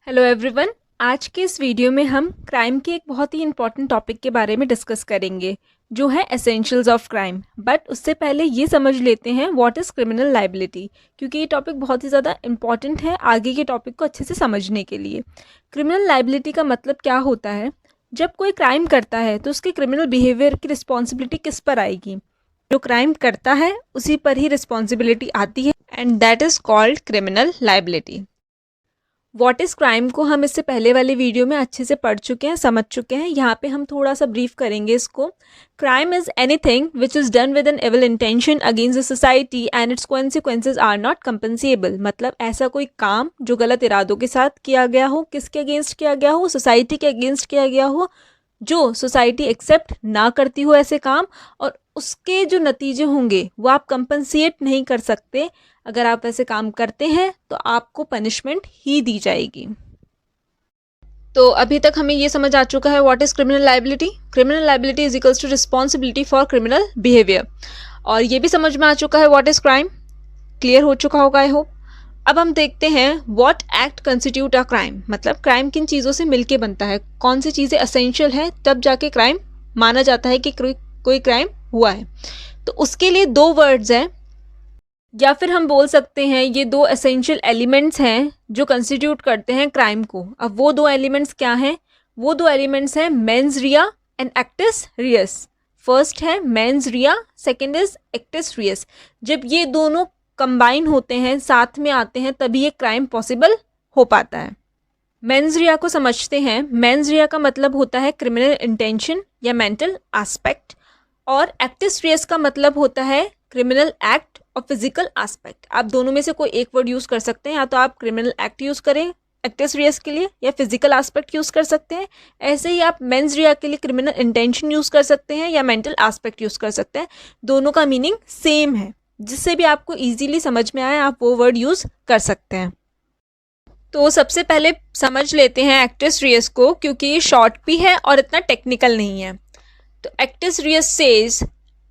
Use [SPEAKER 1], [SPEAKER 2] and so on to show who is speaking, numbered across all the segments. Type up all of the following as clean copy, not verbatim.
[SPEAKER 1] Hello everyone. आज के इस वीडियो में हम क्राइम के एक बहुत ही इंपॉर्टेंट टॉपिक के बारे में डिस्कस करेंगे जो है एसेंशियल्स ऑफ क्राइम। बट उससे पहले ये समझ लेते हैं व्हाट इज़ क्रिमिनल लायबिलिटी, क्योंकि ये टॉपिक बहुत ही ज़्यादा इंपॉर्टेंट है आगे के टॉपिक को अच्छे से समझने के लिए। क्रिमिनल लायबिलिटी का मतलब क्या होता है? जब कोई क्राइम करता है तो उसके क्रिमिनल बिहेवियर की रिस्पॉन्सिबिलिटी किस पर आएगी? जो क्राइम करता है उसी पर ही रिस्पॉन्सिबिलिटी आती है and that is called criminal liability. What is crime को हम इससे पहले वाले वीडियो में अच्छे से पढ़ चुके हैं, समझ चुके हैं। यहाँ पे हम थोड़ा सा ब्रीफ करेंगे इसको। Crime is anything which is done with an evil intention against the society and its consequences are not compensable. मतलब ऐसा कोई काम जो गलत इरादों के साथ किया गया हो, किसके अगेंस्ट किया गया हो, सोसाइटी के अगेंस्ट किया गया हो, जो सोसाइटी एक्सेप्ट ना करती हो ऐसे काम, और उसके जो नतीजे होंगे वो आप कंपनसेट नहीं कर सकते। अगर आप ऐसे काम करते हैं तो आपको पनिशमेंट ही दी जाएगी। तो अभी तक हमें ये समझ आ चुका है what is criminal liability. Criminal liability is equals to responsibility for criminal behaviour. और ये भी समझ में आ चुका है व्हाट इज़ क्राइम। क्लियर हो चुका होगा आई होप। अब हम देखते हैं what act constitute a crime. मतलब क्राइम किन चीज़ों से मिलके बनता है, कौन सी चीज़ें असेंशियल है, तब जाके क्राइम माना जाता है कि कोई क्राइम हुआ है। तो उसके लिए दो वर्ड्स हैं, या फिर हम बोल सकते हैं ये दो एसेंशियल एलिमेंट्स हैं जो कंस्टिट्यूट करते हैं क्राइम को। अब वो दो एलिमेंट्स क्या हैं? वो दो एलिमेंट्स हैं mains Riya and एक्टिस Reis. First है mens Riya, second is एक्टिस Reis. जब ये दोनों कंबाइन होते हैं, साथ में आते हैं, तभी ये क्राइम पॉसिबल हो पाता है। मेंस रिया को समझते हैं। मेंस रिया का मतलब होता है क्रिमिनल इंटेंशन या मेंटल एस्पेक्ट, और एक्टिस रियस का मतलब होता है क्रिमिनल एक्ट और फिजिकल एस्पेक्ट। आप दोनों में से कोई एक वर्ड यूज़ कर सकते हैं, या तो आप क्रिमिनल एक्ट यूज़ करें एक्टिस रियस के लिए, या फिजिकल एस्पेक्ट यूज़ कर सकते हैं। ऐसे ही आप मेंस रिया के लिए क्रिमिनल इंटेंशन यूज़ कर सकते हैं या मेंटल एस्पेक्ट यूज़ कर सकते हैं। दोनों का मीनिंग सेम है। जिससे भी आपको ईजिली समझ में आए आप वो वर्ड यूज़ कर सकते हैं। तो सबसे पहले समझ लेते हैं एक्टिस रियस को, क्योंकि ये शॉर्ट भी है और इतना टेक्निकल नहीं है। तो actus reus says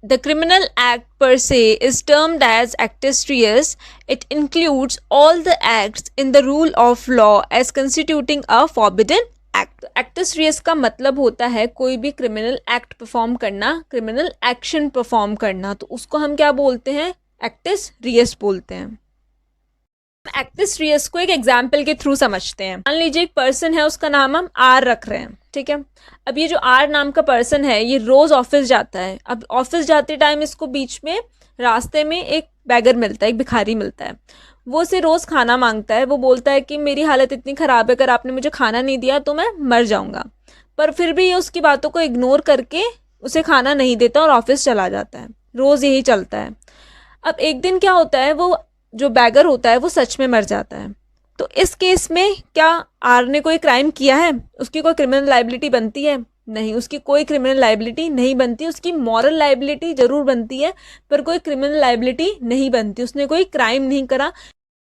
[SPEAKER 1] the criminal act per se is termed as actus reus. It includes all the acts in the rule of law as constituting a forbidden act. actus reus का मतलब होता है कोई भी criminal act perform करना, criminal action perform करना। तो उसको हम क्या बोलते हैं? एक्टिस रियस बोलते हैं। एक्टिस रियस को एक एग्जाम्पल के थ्रू समझते हैं। मान लीजिए एक पर्सन है, उसका नाम हम आर रख रहे हैं, ठीक है। अब ये जो आर नाम का पर्सन है ये रोज ऑफिस जाता है। अब ऑफिस जाते टाइम इसको बीच में रास्ते में एक बैगर मिलता है, एक भिखारी मिलता है। वो उसे रोज खाना मांगता है। वो बोलता है कि मेरी हालत इतनी ख़राब है, अगर आपने मुझे खाना नहीं दिया तो मैं मर जाऊँगा। पर फिर भी ये उसकी बातों को इग्नोर करके उसे खाना नहीं देता और ऑफिस चला जाता है। रोज़ यही चलता है। अब एक दिन क्या होता है, वो जो बैगर होता है वो सच में मर जाता है। तो इस केस में क्या आर ने कोई क्राइम किया है? उसकी कोई क्रिमिनल लायबिलिटी बनती है? नहीं, उसकी कोई क्रिमिनल लायबिलिटी नहीं बनती। उसकी मॉरल लायबिलिटी जरूर बनती है, पर कोई क्रिमिनल लायबिलिटी नहीं बनती। उसने कोई क्राइम नहीं करा।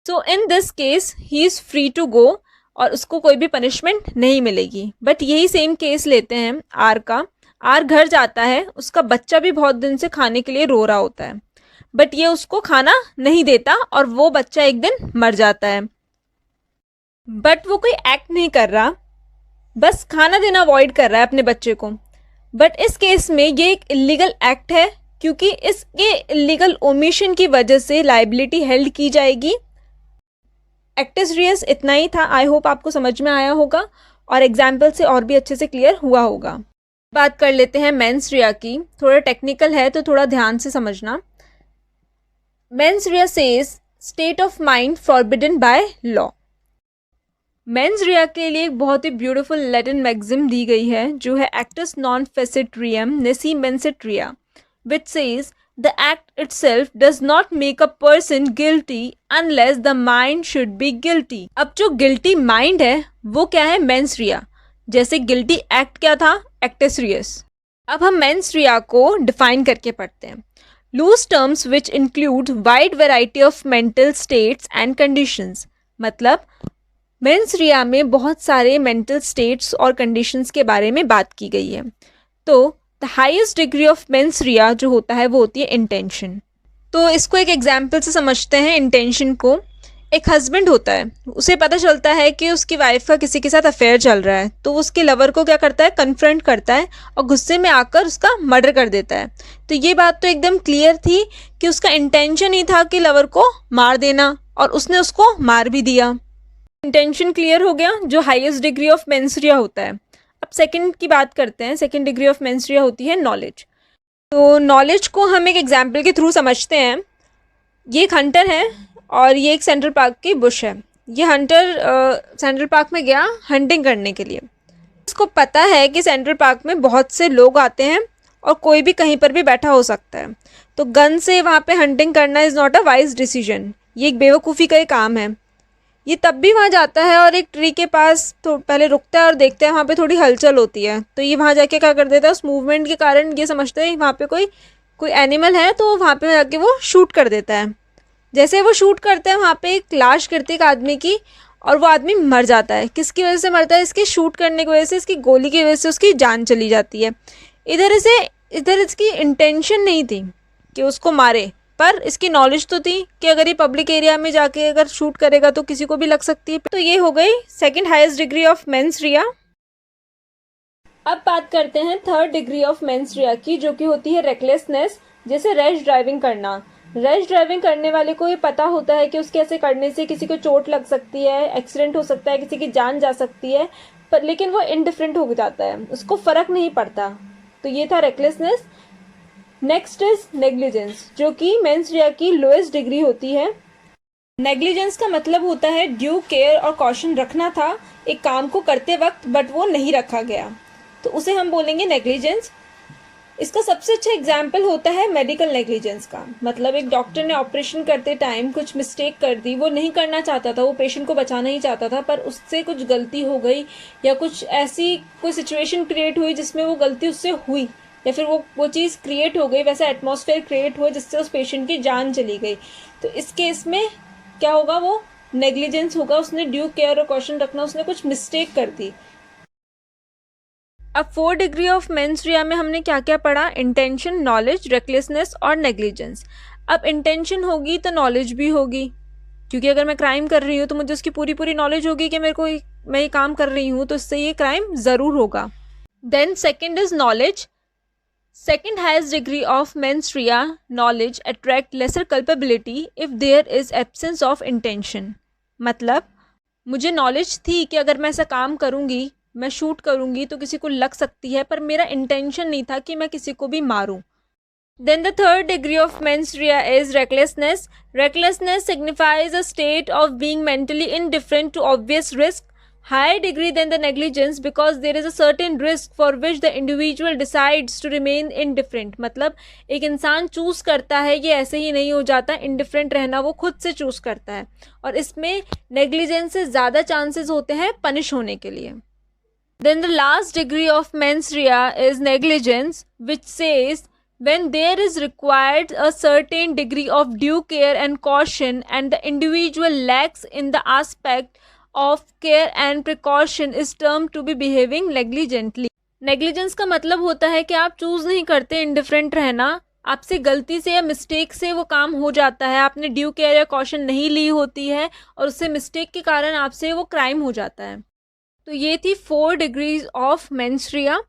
[SPEAKER 1] So in this case he is free to go और उसको कोई भी पनिशमेंट नहीं मिलेगी। बट यही सेम केस लेते हैं आर का। आर घर जाता है, उसका बच्चा भी बहुत दिन से खाने के लिए रो रहा होता है, बट ये उसको खाना नहीं देता और वो बच्चा एक दिन मर जाता है। बट वो कोई एक्ट नहीं कर रहा, बस खाना देना अवॉइड कर रहा है अपने बच्चे को। बट इस केस में ये एक इलीगल एक्ट है, क्योंकि इसके इलीगल ओमिशन की वजह से लायबिलिटी हेल्ड की जाएगी। एक्टिस रियस इतना ही था। आई होप आपको समझ में आया होगा और एग्जाम्पल से और भी अच्छे से क्लियर हुआ होगा। बात कर लेते हैं मेंस रिया की। थोड़ा टेक्निकल है तो थोड़ा ध्यान से समझना। Mens rea says state of mind forbidden by law. Mens rea के लिए एक बहुत ही ब्यूटीफुल लैटिन मैक्सिम दी गई है जो है actus non facit reum nisi mens sit rea, which says the act itself does not make a person guilty unless the mind should be guilty. अब जो गिल्टी माइंड है वो क्या है? Mens rea. जैसे गिल्टी एक्ट क्या था? एक्टिस रियस। अब हम मेंस रिया को डिफाइन करके पढ़ते हैं। Loose terms which include wide variety of mental states and conditions। मतलब मेंस रिया में बहुत सारे मेंटल स्टेट्स और कंडीशंस के बारे में बात की गई है। तो the highest degree of mains रिया जो होता है वो होती है इंटेंशन। तो इसको एक एग्जाम्पल से समझते हैं इंटेंशन को। एक हस्बैंड होता है, उसे पता चलता है कि उसकी वाइफ का किसी के साथ अफेयर चल रहा है, तो वो उसके लवर को क्या करता है, कन्फ्रंट करता है और गुस्से में आकर उसका मर्डर कर देता है। तो ये बात तो एकदम क्लियर थी कि उसका इंटेंशन ही था कि लवर को मार देना, और उसने उसको मार भी दिया। इंटेंशन क्लियर हो गया, जो हाईएस्ट डिग्री ऑफ मेंस्ट्रिया होता है। अब सेकंड की बात करते हैं। सेकंड डिग्री ऑफ मेंस्ट्रिया होती है नॉलेज। तो नॉलेज को हम एक एग्जाम्पल के थ्रू समझते हैं। ये एक हंटर है और ये एक सेंट्रल पार्क की बुश है। ये हंटर सेंट्रल पार्क में गया हंटिंग करने के लिए। इसको पता है कि सेंट्रल पार्क में बहुत से लोग आते हैं और कोई भी कहीं पर भी बैठा हो सकता है, तो गन से वहाँ पे हंटिंग करना is not a wise decision. ये एक बेवकूफ़ी का ही काम है। ये तब भी वहाँ जाता है और एक ट्री के पास तो पहले रुकता है और देखता है वहाँ पे थोड़ी हलचल होती है, तो ये वहाँ जाके क्या कर देता है, उस मूवमेंट के कारण ये समझता है वहाँ पे कोई कोई एनिमल है, तो वहाँ पे जाके वो शूट कर देता है। जैसे वो शूट करते हैं वहाँ पे एक लाश गिरती है एक आदमी की, और वो आदमी मर जाता है। किसकी वजह से मरता है, इसके शूट करने की वजह से, इसकी गोली की वजह से उसकी जान चली जाती है। इधर इसकी इंटेंशन नहीं थी कि उसको मारे, पर इसकी नॉलेज तो थी कि अगर ये पब्लिक एरिया में जाके अगर शूट करेगा तो किसी को भी लग सकती है। तो ये हो गई सेकंड हाईएस्ट डिग्री ऑफ मेंस्ट्रिया। अब बात करते हैं थर्ड डिग्री ऑफ मेंस्ट्रिया की, जो कि होती है रेकलेसनेस। जैसे रैश ड्राइविंग करना। रैश ड्राइविंग करने वाले को ये पता होता है कि उसके ऐसे करने से किसी को चोट लग सकती है, एक्सीडेंट हो सकता है, किसी की जान जा सकती है, पर लेकिन वो इनडिफरेंट हो जाता है, उसको फर्क नहीं पड़ता। तो ये था रेकलेसनेस। नेक्स्ट इज नेग्लिजेंस, जो कि मेंस्ट्रिया की लोएस्ट डिग्री होती है। नेग्लिजेंस का मतलब होता है ड्यू केयर और कॉशन रखना था एक काम को करते वक्त, बट वो नहीं रखा गया, तो उसे हम बोलेंगे नेग्लिजेंस। इसका सबसे अच्छा एग्जाम्पल होता है मेडिकल नेग्लिजेंस का। मतलब एक डॉक्टर ने ऑपरेशन करते टाइम कुछ मिस्टेक कर दी, वो नहीं करना चाहता था, वो पेशेंट को बचाना ही चाहता था, पर उससे कुछ गलती हो गई या कुछ ऐसी कोई सिचुएशन क्रिएट हुई जिसमें वो गलती उससे हुई, या फिर वो चीज़ क्रिएट हो गई, वैसा एटमॉस्फेयर क्रिएट हुआ जिससे उस पेशेंट की जान चली गई। तो इस केस में क्या होगा, वो नेग्लिजेंस होगा। उसने ड्यू केयर और कॉशन रखना, उसने कुछ मिस्टेक कर दी। अब 4 डिग्री ऑफ मेंस्ट्रिया में हमने क्या क्या पढ़ा, इंटेंशन, नॉलेज, रेकलेसनेस और नेग्लिजेंस। अब इंटेंशन होगी तो नॉलेज भी होगी, क्योंकि अगर मैं क्राइम कर रही हूँ तो मुझे उसकी पूरी पूरी नॉलेज होगी कि मैं ये काम कर रही हूँ, तो इससे ये क्राइम ज़रूर होगा। Then second is knowledge. Second highest degree of mens rea knowledge attract lesser culpability if there is absence of intention. मतलब मुझे नॉलेज थी कि अगर मैं ऐसा काम करूँगी, मैं शूट करूँगी तो किसी को लग सकती है, पर मेरा इंटेंशन नहीं था कि मैं किसी को भी मारूं। Then the third degree of mens rea is recklessness. Recklessness signifies a state of being mentally indifferent to obvious risk, higher degree than the negligence because there is a certain risk for which the individual decides to remain indifferent। मतलब एक इंसान choose करता है, ये ऐसे ही नहीं हो जाता, इंडिफरेंट रहना वो खुद से चूज़ करता है, और इसमें नेग्लिजेंस से ज़्यादा चांसेस होते हैं पनिश होने के लिए। Then the last degree of mencria is negligence, which says when there is required a certain degree of due care and caution and the individual lacks in the aspect of care and precaution is termed to be behaving negligently। Negligence का मतलब होता है कि आप choose नहीं करते indifferent रहना, आपसे गलती से या मिस्टेक से वो काम हो जाता है, आपने ड्यू केयर या कॉशन नहीं ली होती है और उससे मिस्टेक के कारण आपसे वो क्राइम हो जाता है। तो ये थी 4 डिग्रीज ऑफ मेंस्ट्रिया।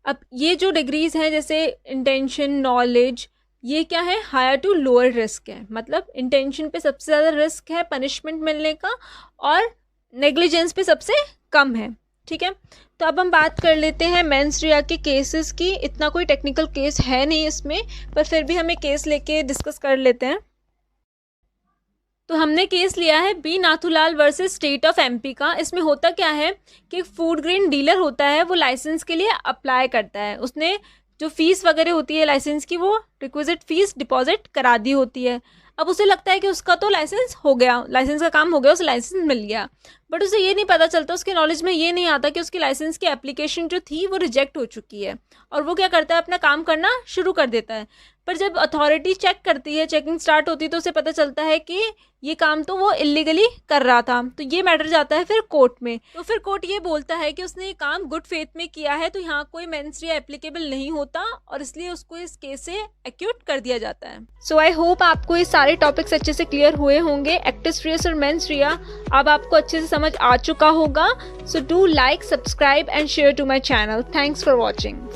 [SPEAKER 1] अब ये जो डिग्रीज हैं जैसे इंटेंशन, नॉलेज, ये क्या है, हायर टू लोअर रिस्क है। मतलब इंटेंशन पे सबसे ज़्यादा रिस्क है पनिशमेंट मिलने का, और नेग्लिजेंस पे सबसे कम है। ठीक है, तो अब हम बात कर लेते हैं मेंस्ट्रिया के केसेस की। इतना कोई टेक्निकल केस है नहीं इसमें, पर फिर भी हम एक केस लेके डिस्कस कर लेते हैं। तो हमने केस लिया है B Nathulal versus state of MP का। इसमें होता क्या है कि फूड ग्रेन डीलर होता है, वो लाइसेंस के लिए अप्लाई करता है, उसने जो फीस वगैरह होती है लाइसेंस की, वो रिक्विजिट फीस डिपॉजिट करा दी होती है। अब उसे लगता है कि उसका तो लाइसेंस हो गया, लाइसेंस का काम हो गया, उसे लाइसेंस मिल गया, बट उसे ये नहीं पता चलता, उसके नॉलेज में ये नहीं आता कि उसकी लाइसेंस की एप्लीकेशन जो थी वो रिजेक्ट हो चुकी है, और वो क्या करता है, अपना काम करना शुरू कर देता है। पर जब अथॉरिटी चेक करती है, चेकिंग स्टार्ट होती है, तो उसे पता चलता है कि ये काम तो वो इलीगली कर रहा था। तो ये मैटर जाता है फिर कोर्ट में। तो फिर कोर्ट ये बोलता है कि उसने ये काम गुड फेथ में किया है, तो यहाँ कोई मेंस रे एप्लीकेबल नहीं होता, और इसलिए उसको इस केस से एक्यूट कर दिया जाता है। सो आई होप आपको ये सारे टॉपिक्स अच्छे से क्लियर हुए होंगे। एक्टिस रियस और मेंस रिया अब आपको अच्छे से समझ आ चुका होगा। So do like, subscribe and share to my channel. Thanks for watching.